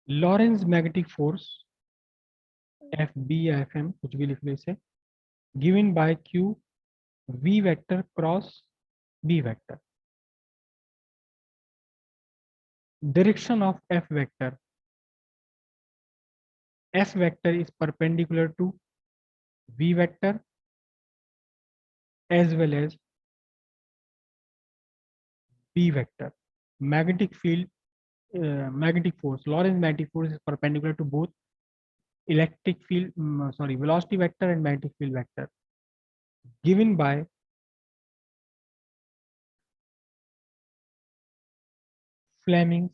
Lawrence magnetic force F B या F M कुछ भी लिख लो इसे, given by q v vector cross B vector, direction of f vector is perpendicular to v vector as well as b vector. Magnetic field, magnetic force, Lorentz magnetic force is perpendicular to both electric field, velocity vector and magnetic field vector, given by Fleming's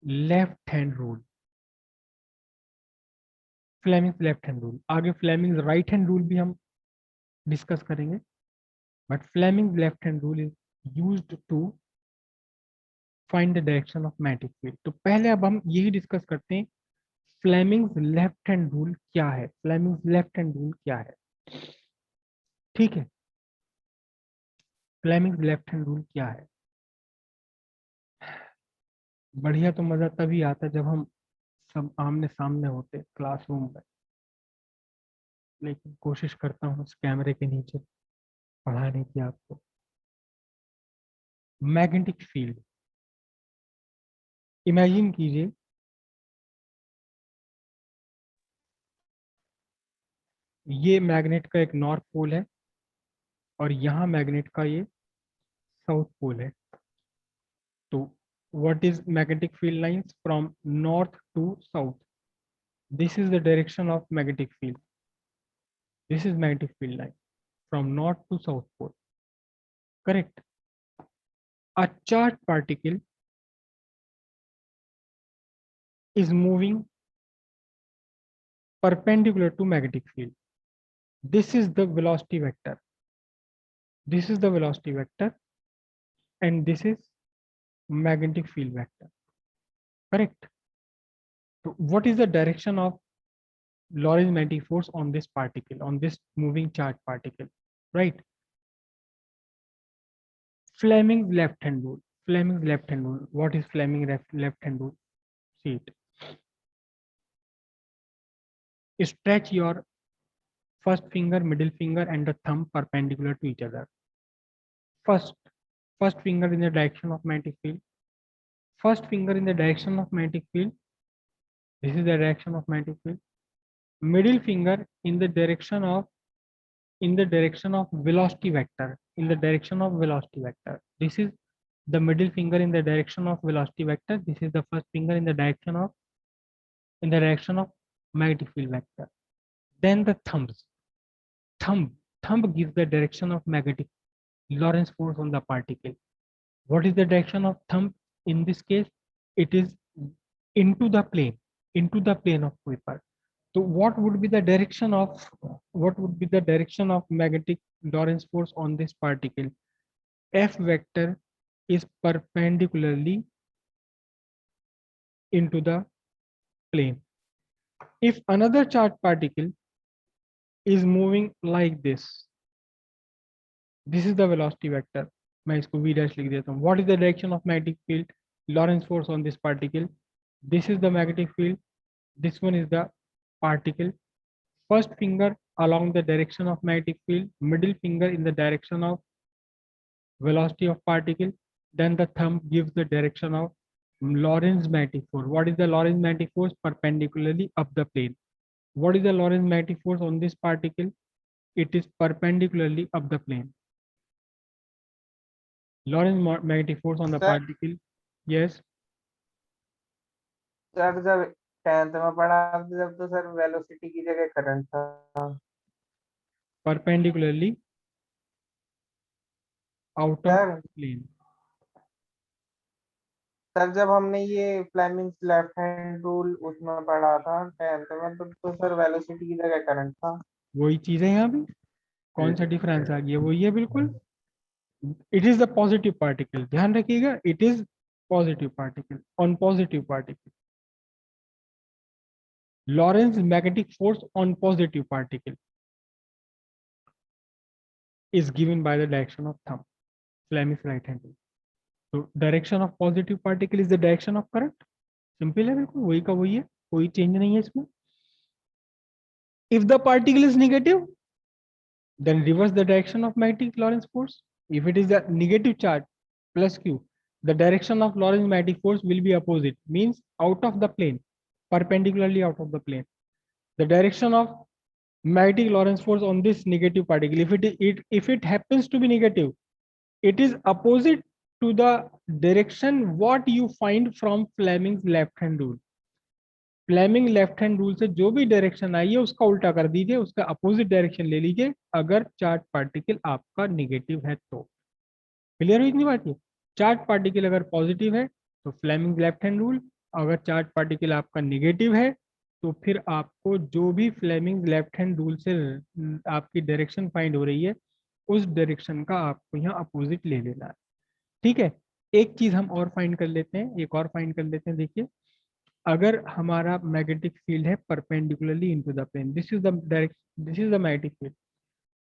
left hand rule. Fleming's left hand rule, आगे Fleming's right hand rule भी हम discuss करेंगे, but Fleming's left hand rule is used to find the direction of magnetic field. तो पहले अब हम यही discuss करते हैं फ्लेमिंग्स लेफ्ट हैंड रूल क्या है, फ्लेमिंग्स लेफ्ट हैंड रूल क्या है। ठीक है, फ्लेमिंग्स लेफ्ट हैंड रूल क्या है। बढ़िया तो मजा तभी आता जब हम सब आमने सामने होते क्लासरूम में, लेकिन कोशिश करता हूँ इस कैमरे के नीचे पढ़ाने की आपको। मैग्नेटिक फील्ड, इमेजिन कीजिए ये मैग्नेट का एक नॉर्थ पोल है और यहाँ मैग्नेट का ये साउथ पोल है। तो what is magnetic field lines from north to south? This is the direction of magnetic field. This is magnetic field line from north to south pole. Correct. A charged particle is moving perpendicular to magnetic field. This is the velocity vector. This is the velocity vector and this is magnetic field vector. Correct. So what is the direction of Lorentz magnetic force on this particle, on this moving charged particle? Right. Fleming's left hand rule. Fleming's left hand rule. What is Fleming's left hand rule? See it. Stretch your first finger, middle finger, and the thumb perpendicular to each other. First, first finger in the direction of magnetic field. First finger in the direction of magnetic field. This is the direction of magnetic field. Middle finger in the direction of velocity vector. In the direction of velocity vector. This is the middle finger in the direction of velocity vector. This is the first finger in the direction of magnetic field vector. Then the thumbs. Thumb gives the direction of magnetic Lorentz force on the particle. What is the direction of thumb in this case? It is into the plane of paper. So what would be the direction of magnetic Lorentz force on this particle? F vector is perpendicularly into the plane. If another charged particle is moving like this, this is the velocity vector. मैं इसको v dash लिख देता हूँ. What is the direction of magnetic field Lorentz force on this particle? This is the magnetic field. This one is the particle. First finger along the direction of magnetic field, middle finger in the direction of velocity of particle, then the thumb gives the direction of Lorentz magnetic force. What is the Lorentz magnetic force? Perpendicularly up the plane. What is the Lorentz magnetic force on this particle? It is perpendicularly up the plane. Lorentz magnetic force on the particle. Yes. Sir जब 10th में पढ़ा जब तो sir velocity की जगह current था। Perpendicularly out of plane. Sir जब हमने ये फ्लेमिंग्स लेफ्ट हैंड रूल उसमें पढ़ा था 10th में तो सर वेलोसिटी की जगह करंट था। वही चीज है यहाँ भी, कौन सा डिफरेंस आ गया? वही है बिल्कुल. It is the positive particle. ध्यान रखिएगा, it is positive particle on positive particle. Lorentz magnetic force on positive particle is given by the direction of thumb. Fleming's right hand rule. तो direction of positive particle is the direction of current, simple है बिल्कुल, वही का वही है, कोई change नहीं है इसमें. If the particle is negative, then reverse the direction of magnetic Lorentz force. If it is a negative charge plus q, the direction of Lorentz magnetic force will be opposite, means out of the plane, perpendicularly out of the plane. The direction of magnetic Lorentz force on this negative particle, if it happens to be negative, it is opposite to the direction what you find from Fleming's left hand rule. Fleming left hand rule से जो भी direction I है उसका उल्टा कर दीजिए, उसका opposite direction ले लीजिए अगर चार्ज पार्टिकल आपका निगेटिव है तो. क्लियर हुई इतनी बात? ये चार्ज पार्टिकल अगर पॉजिटिव है तो फ्लेमिंग लेफ्ट हैंड रूल, अगर चार्ज पार्टिकल आपका निगेटिव है तो फिर आपको जो भी फ्लेमिंग लेफ्ट हैंड रूल से आपकी डायरेक्शन फाइंड हो रही है उस डायरेक्शन का आपको यहाँ अपोजिट ले लेना है. ठीक है, एक चीज हम और फाइंड कर लेते हैं, एक और फाइंड कर लेते हैं. देखिए, अगर हमारा मैग्नेटिक फील्ड है perpendicularly into the plane, this is the direction, this is the magnetic field,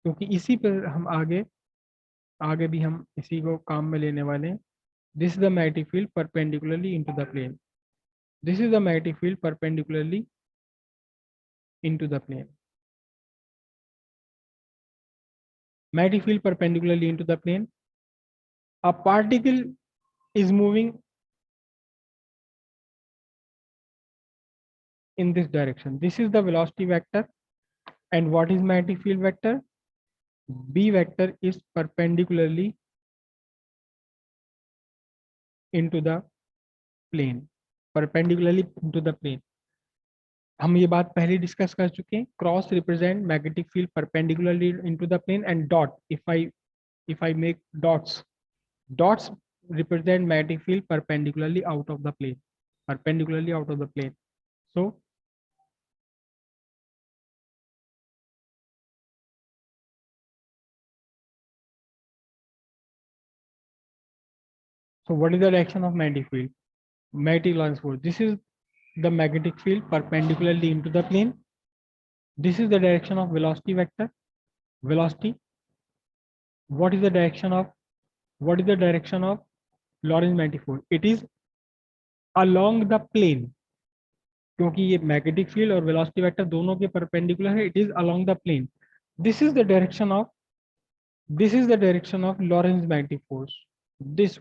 क्योंकि इसी पर हम आगे आगे भी हम इसी को काम में लेने वाले हैं. This is the magnetic field perpendicularly into the plane, this is the magnetic field perpendicularly into the plane. Magnetic field perpendicularly into the plane, a particle is moving in this direction, this is the velocity vector. And what is magnetic field vector? B vector is perpendicularly into the plane, perpendicularly into the plane. हम ये बात पहले discuss कर चुके हैं. Cross represent magnetic field perpendicularly into the plane and dot, if I make dots represent magnetic field perpendicularly out of the plane, perpendicularly out of the plane. So what is the direction of magnetic field? Magnetic Lorentz force. This is the magnetic field perpendicularly into the plane. This is the direction of velocity vector. Velocity. What is the direction of Lorentz magnetic force? It is along the plane. क्योंकि ये magnetic field और velocity vector दोनों के perpendicular है. It is along the plane. This is the direction of Lorentz magnetic force. This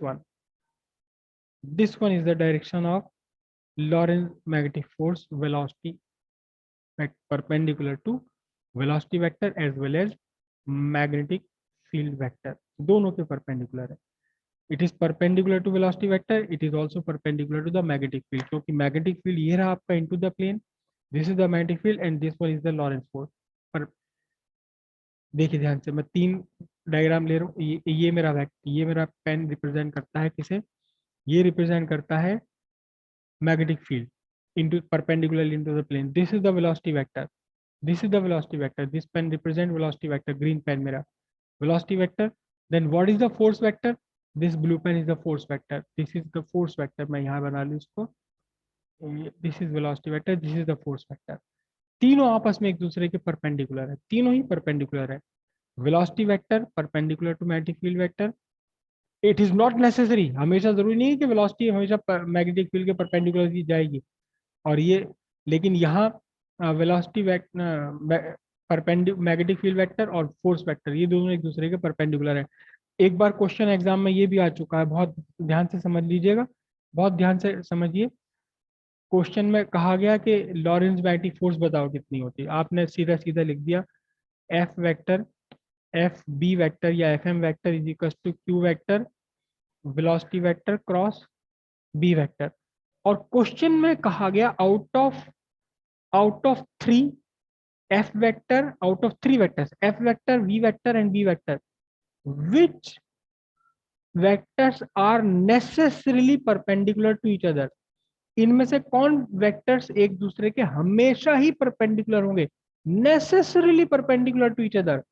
one is the direction of Lorentz magnetic force, velocity perpendicular to velocity vector as well as magnetic field vector, दोनों के perpendicular है. It is perpendicular to velocity vector, it is also perpendicular to the magnetic field, क्योंकि magnetic field ये रहा आपका into the plane, this is the magnetic field and this one is the Lorentz force. पर देखिए ध्यान से, मैं 3 diagram ले रहा हूँ. ये मेरा पेन रिप्रेजेंट करता है किसे? ये रिप्रेजेंट करता है magnetic field into perpendicularly into the plane. This is the velocity vector. This is the velocity vector. This pen represent velocity vector. Green pen मेरा velocity vector. Then what is the force vector? This blue pen is the force vector. This is the force vector. मैं यहाँ बना लूँ इसको. This is velocity vector. This is the force vector. तीनों आपस में एक दूसरे के परपेंडिकुलर है. तीनों ही परपेंडिकुलर है. Velocity vector perpendicular to magnetic field vector. It is not necessary, हमेशा जरूरी नहीं है कि वेलोसिटी हमेशा मैग्नेटिक फील्ड के परपेंडिकुलर की जाएगी. और ये लेकिन यहाँ वेलोसिटी मैग्नेटिक फील्ड वेक्टर और फोर्स वेक्टर ये दोनों एक दूसरे के परपेंडिकुलर है. एक बार क्वेश्चन एग्जाम में ये भी आ चुका है, बहुत ध्यान से समझ लीजिएगा, बहुत ध्यान से समझिए. क्वेश्चन में कहा गया कि लॉरेंस मैग्नेटिक फोर्स बताओ कितनी होती है. आपने सीधा सीधा लिख दिया F vector, F B vector या F M vector is equal to Q vector velocity vector cross B vector. और क्वेश्चन में कहा गया out of 3 f vector, out of 3 vectors f vector, v vector and b vector, which vectors are necessarily perpendicular to each other. इनमें से कौन vectors एक दूसरे के हमेशा ही परपेंडिकुलर होंगे, necessarily perpendicular to each other?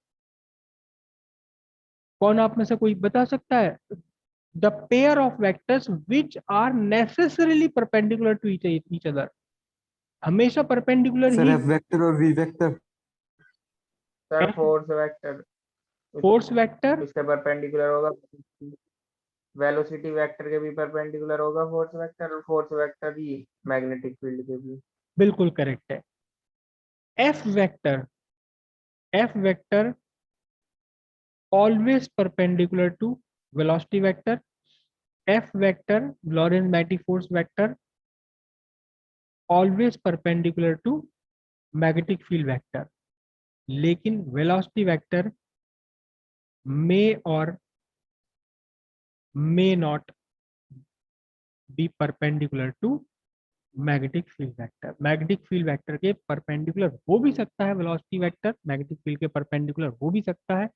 कौन आप में से कोई बता सकता है? The pair of vectors which are necessarily perpendicular to each other, हमेशा परपेंडिकुलर सर ही. एफ वेक्टर और V vector. Sir force vector force vector इसके परपेंडिकुलर होगा, वेलोसिटी वेक्टर के भी परपेंडिकुलर होगा फोर्स वेक्टर, और फोर्स वेक्टर ही मैग्नेटिक फील्ड के भी। बिल्कुल करेक्ट है। F vector, F vector always perpendicular to velocity vector. F vector, Lorentz force vector, always perpendicular to magnetic field vector. लेकिन velocity vector may or may not be perpendicular to magnetic field vector. Magnetic field vector के perpendicular हो भी सकता है velocity vector, magnetic field के perpendicular हो भी सकता है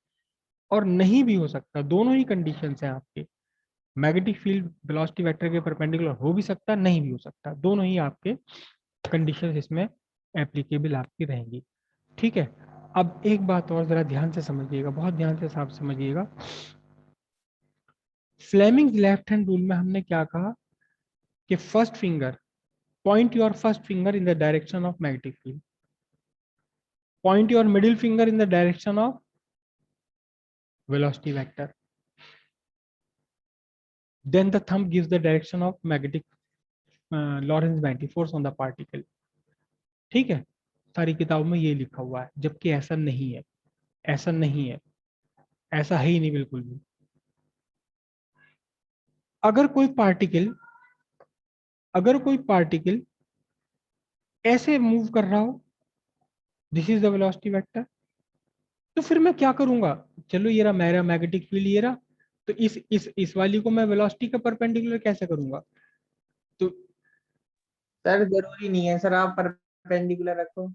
और नहीं भी हो सकता। दोनों ही कंडीशंस हैं आपके। मैग्नेटिक फील्ड वेलोसिटी वेक्टर के परपेंडिकुलर हो भी सकता, नहीं भी हो सकता। दोनों ही आपके कंडीशंस इसमें एप्लीकेबल आपकी रहेंगी। ठीक है। अब एक बात और जरा ध्यान से समझिएगा, बहुत ध्यान से साफ समझिएगा। फ्लेमिंग लेफ्ट हैंड रूल में हमने क्या कहा कि first finger, point your first finger in the direction of magnetic field, point your middle finger in the direction of velocity vector, then the thumb gives the direction of magnetic Lorentz magnetic force on the particle। ठीक है, सारी किताबों में ये लिखा हुआ है, जबकि ऐसा नहीं है, ऐसा नहीं है, ऐसा है ही नहीं बिल्कुल भी। अगर कोई पार्टिकल, अगर कोई पार्टिकल ऐसे मूव कर रहा हो, this is the velocity vector, तो फिर मैं क्या करूंगा, चलो ये रहा मेरा मैग्नेटिक फील्ड, ये रहा, तो इस वाली को मैं वेलोसिटी का परपेंडिकुलर कैसे करूंगा? तो सर जरूरी नहीं है सर, आप परपेंडिकुलर रखो।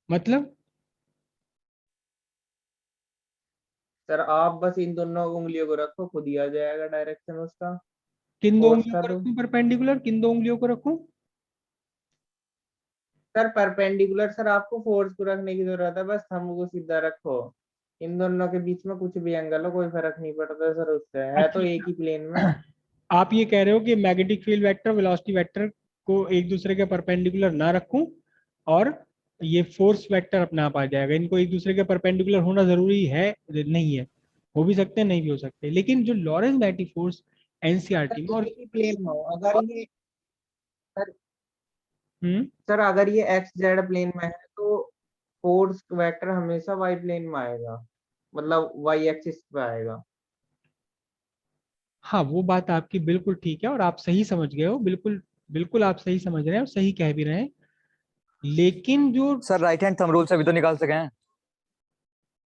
मतलब सर आप बस इन दोनों उंगलियों को रखो, खुद ही आ जाएगा डायरेक्शन उसका, किन दो फोर्स उंगलियों का। को तो रखूं परपेंडिकुलर, किन दो उंगलियों को रखूं? सर परपेंडिकुलर सर आपको फोर्स को रखने की जरूरत है, बस थंब को सीधा रखो। इन दोनों के बीच में कुछ भी एंगल हो कोई फर्क नहीं पड़ता सर, उससे है तो एक ही प्लेन में। अच्छा, आप ये कह रहे हो कि magnetic field vector velocity vector को एक दूसरे के परपेंडिकुलर ना रखूं और ये फोर्स वेक्टर अपने आप आ जाएगा। इनको एक दूसरे के परपेंडिकुलर होना जरूरी है नहीं है, हो भी सकते हैं नहीं भी हो सकते, लेकिन जो लॉरेंस मैग्नेटिक फोर्स एनसीईआरटी में सर एक ही प्लेन हो, अगर ये सर हम्म सर अगर ये एक्स जेड प्लेन में है तो फोर्स वेक्टर हमेशा वाई प्लेन में आएगा, मतलब वाई एक्सिस पे आएगा। हाँ, वो बात आपकी बिल्कुल ठीक है और आप सही समझ गए हो, बिल्कुल बिल्कुल आप सही समझ रहे हैं और सही कह भी रहे हैं। लेकिन जो, sir right hand thumb rule से भी तो निकाल सके हैं।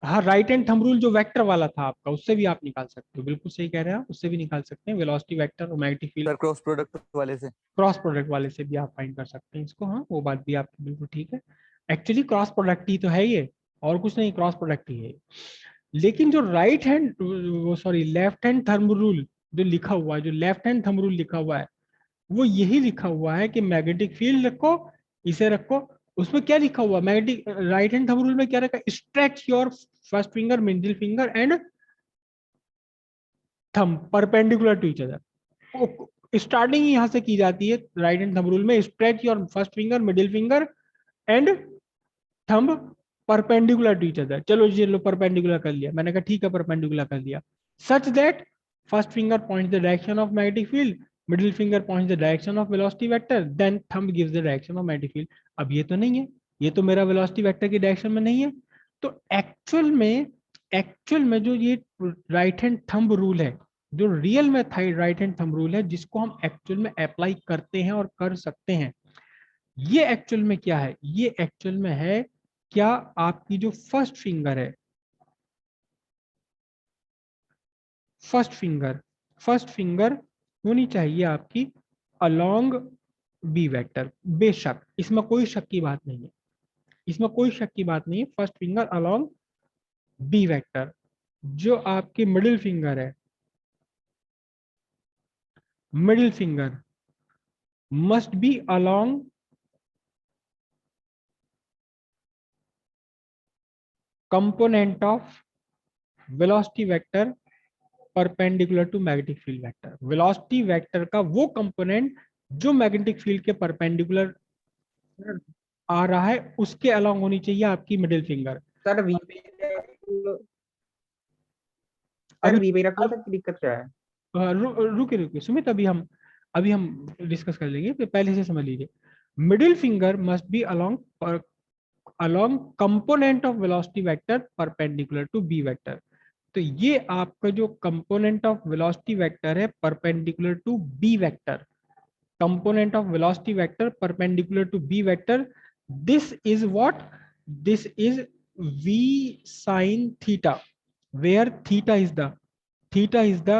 हाँ, राइट हैंड थंब रूल जो वेक्टर वाला था आपका, उससे भी आप निकाल सकते हो, बिल्कुल सही कह रहे हैं आप, उससे भी निकाल सकते हैं वेलोसिटी वेक्टर और magnetic field. Sir cross product वाले से। क्रॉस प्रोडक्ट वाले से भी आप फाइंड कर सकते हैं इसको। हाँ, वो बात भी आपकी बिल्कुल ठीक है। एक्चुअली क्रॉस प्रोडक्ट ही तो है ये, और कुछ नहीं, क्रॉस प्रोडक्ट ही है। लेकिन जो राइट हैंड, वो sorry left hand thumb rule जो लिखा हुआ है, जो लेफ्ट हैंड थंब रूल लिखा हुआ है, वो यही लिखा हुआ है कि मैग्नेटिक फील्ड रखो, इसे रखो। उसमें क्या लिखा हुआ magnetic right hand thumb rule में क्या रखा, stretch your first finger, middle finger and thumb perpendicular to each other. Starting ही यहां से की जाती है राइट हैंड थंब रूल में, stretch your first finger, middle finger and thumb perpendicular to each other. चलो ये लो परपेंडिकुलर कर लिया, मैंने कहा ठीक है परपेंडिकुलर कर लिया, such that first finger points the direction of magnetic field, middle finger points the direction of velocity vector, then thumb gives the direction of magnetic field. अब ये तो नहीं है, ये तो मेरा वेलोसिटी वेक्टर की डायरेक्शन में नहीं है। तो एक्चुअल में जो ये राइट हैंड थंब रूल है, जो रियल में राइट हैंड थंब रूल है, जिसको हम एक्चुअल में अप्लाई करते हैं और कर सकते हैं, ये एक्चुअल में क्या है, ये एक्चुअल में है क्या, आपकी जो फर्स्ट फिंगर है, फर्स्ट फिंगर होनी चाहिए आपकी अलोंग बी वेक्टर। बेशक इसमें कोई शक की बात नहीं है, इसमें कोई शक की बात नहीं है, first finger along B vector. जो आपकी मिडिल फिंगर है, middle finger must be along component of velocity vector perpendicular to magnetic field vector. Velocity vector का वो कंपोनेंट जो मैग्नेटिक फील्ड के परपेंडिकुलर आ रहा है, उसके अलोंग होनी चाहिए आपकी मिडिल फिंगर। सर वी पे सर बी पे रख लो, सर दिक्कत क्या है? रुके रुके सुमित, अभी हम डिस्कस कर लेंगे, तो पहले से समझ लीजिए। Middle finger must be along component of velocity vector perpendicular to B vector. तो ये आपका जो कंपोनेंट ऑफ वेलोसिटी वेक्टर है perpendicular to B vector, component of velocity vector perpendicular to b vector, this is what, this is v sin theta, where theta is the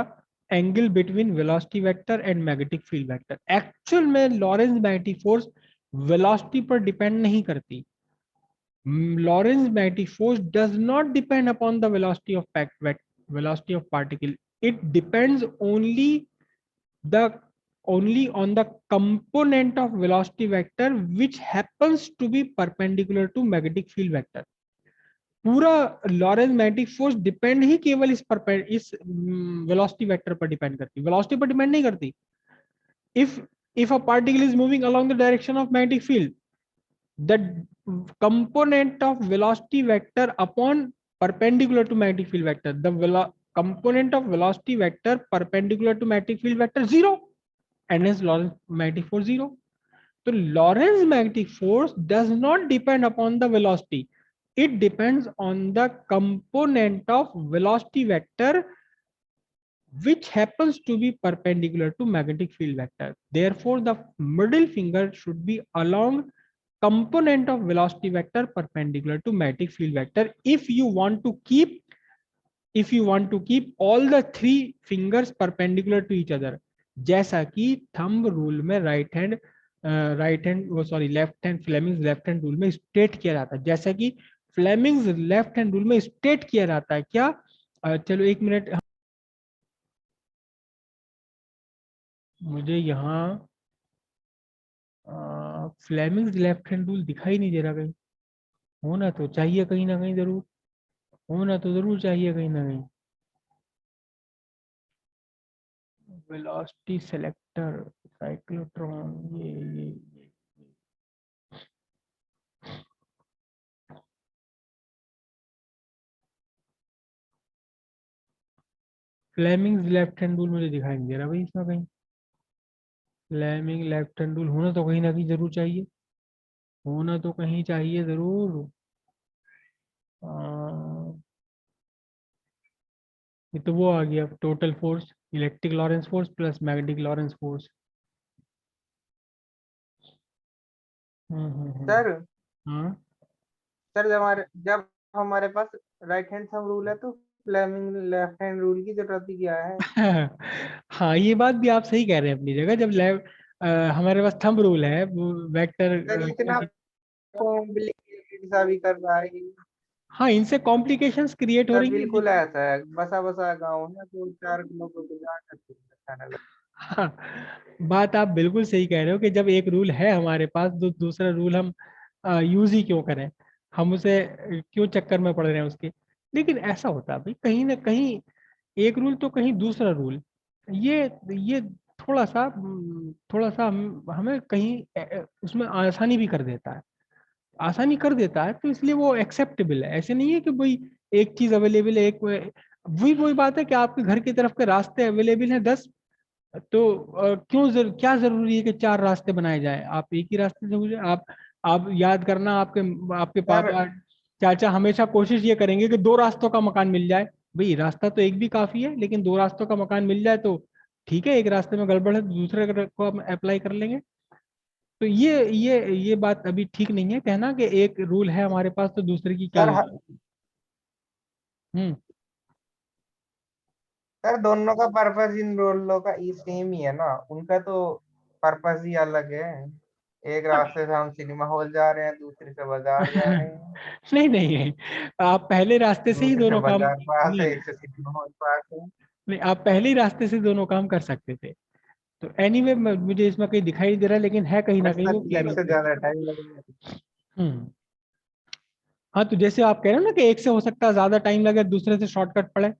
angle between velocity vector and magnetic field vector। Actual में Lawrence magnetic force velocity पर depend नहीं करती। Lorentz magnetic force does not depend upon the velocity of particle. It depends the only on the component of velocity vector which happens to be perpendicular to magnetic field vector। पूरा Lawrence magnetic force depend ही केवल इस velocity vector पर depend करती, velocity पर depend नहीं करती। if a particle is moving along the direction of magnetic field, the component of velocity vector upon perpendicular to magnetic field vector, the component of velocity vector perpendicular to magnetic field vector zero, and hence Lorentz magnetic force zero। So Lorentz magnetic force does not depend upon the velocity, it depends on the component of velocity vector which happens to be perpendicular to magnetic field vector। Therefore the middle finger should be along component of velocity vector perpendicular to magnetic field vector if you want to keep all the three fingers perpendicular to each other। जैसा कि thumb rule में left hand Fleming's left hand rule में state किया जाता है, जैसा कि Fleming's left hand rule में स्टेट किया जाता है क्या। चलो एक मिनट, मुझे यहाँ फ्लेमिंग्स लेफ्ट हैंड रूल दिखाई नहीं दे रहा कहीं, होना तो चाहिए कहीं ना कहीं, जरूर होना तो जरूर चाहिए कहीं ना कहीं। वेलोसिटी सेलेक्टर साइक्लोट्रॉन, ये फ्लेमिंग्स लेफ्ट हैंड रूल मुझे दिखाई नहीं दे रहा भाई इसमें कहीं। फ्लेमिंग लेफ्ट हैंड रूल होना तो कहीं ना कहीं जरूर चाहिए, होना तो कहीं चाहिए जरूर। ये तो वो आ गया total force, electric Lawrence force plus magnetic Lawrence force. Sir हाँ सर जब हमारे पास राइट हैंड थंब रूल है तो फ्लेमिंग लेफ्ट हैंड रूल की जरूरत ही क्या है? हाँ ये बात भी आप सही कह रहे हैं अपनी जगह। जब हमारे पास थंब रूल है वो वेक्टर, सर इतना कॉम्प्लिकेटेड सा भी कर रहा है ये। हाँ इनसे कॉम्प्लिकेशंस क्रिएट हो सर रही है। बिल्कुल ऐसा है, बसा बसा गाँव है तो 4 किलो को गुजार सकते हैं खाना लगा। हाँ, बात आप बिल्कुल सही कह रहे हो कि जब एक रूल है हमारे पास तो दूसरा रूल हम यूज ही क्यों करें, हम उसे क्यों चक्कर में पड़ रहे हैं उसके। लेकिन ऐसा होता है भाई कहीं ना कहीं एक रूल तो कहीं दूसरा रूल, ये थोड़ा सा हमें कहीं उसमें आसानी भी कर देता है, आसानी कर देता है, तो इसलिए वो एक्सेप्टेबल है। ऐसे नहीं है कि भाई एक चीज अवेलेबल है, एक वही वही बात है कि आपके घर की तरफ के रास्ते अवेलेबल हैं 10, तो क्या जरूरी है कि 4 रास्ते बनाए जाए, आप एक ही रास्ते से गुजरे। आप याद करना, आपके आपके सर पापा चाचा हमेशा कोशिश ये करेंगे कि 2 रास्तों का मकान मिल जाए। भाई रास्ता तो एक भी काफी है, लेकिन 2 रास्तों का मकान मिल जाए तो ठीक है, एक रास्ते में गड़बड़ है तो दूसरे को हम अप्लाई कर लेंगे। तो ये बात अभी ठीक नहीं है कहना कि एक रूल है हमारे पास तो दूसरे की क्या सर जरूरत है। हम्म सर दोनों का पर्पस इन रोलों का सेम ही है ना, उनका तो पर्पस ही अलग है। एक रास्ते से हम सिनेमा हॉल जा रहे हैं, दूसरे से बाजार जा रहे हैं। नहीं नहीं नहीं, आप पहले रास्ते से ही दूसरे से दोनों काम, बाजार पास नहीं है, एक से सिनेमा हॉल पास है। नहीं, आप पहले ही रास्ते से दोनों काम कर सकते थे। तो एनीवे मुझे इसमें कहीं दिखाई नहीं दे रहा, लेकिन है कहीं ना बस कहीं वो सर एक से फ्लेमिंग। ज्यादा टाइम लगेगा। हम्म हाँ, तो जैसे आप कह रहे हो ना कि एक से हो सकता है ज्यादा टाइम लगे, दूसरे से शॉर्टकट पड़े,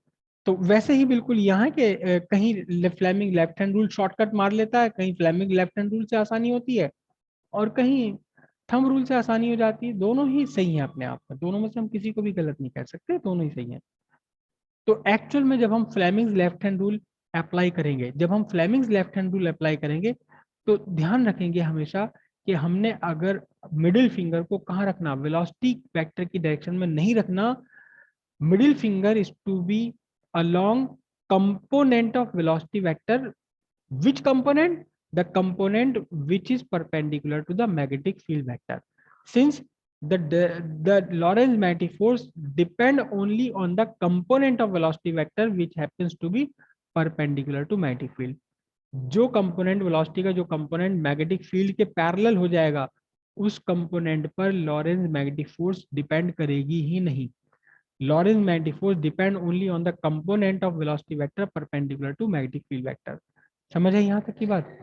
तो वैसे ही बिल्कुल यहाँ के कहीं Fleming left hand rule shortcut मार लेता है, कहीं फ्लेमिंग लेफ्ट हैंड रूल से आसानी होती है, और कहीं थंब रूल से आसानी हो जाती है। दोनों ही सही है अपने आप में, दोनों में से हम किसी को भी गलत नहीं कह सकते, दोनों ही सही है। तो एक्चुअल में जब हम Fleming's left hand rule apply करेंगे, जब हम Fleming's left hand rule apply करेंगे तो ध्यान रखेंगे हमेशा कि हमने अगर मिडिल फिंगर को कहाँ रखना, वेलोसिटी वेक्टर की डायरेक्शन में नहीं रखना. Middle finger is to be along component of velocity vector. Which component? The component which is perpendicular to the magnetic field vector. Since the Lorentz magnetic force depend only on the component of velocity vector which happens to be perpendicular to magnetic field. जो component velocity का जो component magnetic field के parallel हो जाएगा उस component पर Lawrence magnetic force depend करेगी ही नहीं. Lorentz magnetic force depend only on the component of velocity vector perpendicular to magnetic field vector. समझ है यहाँ तक की बात.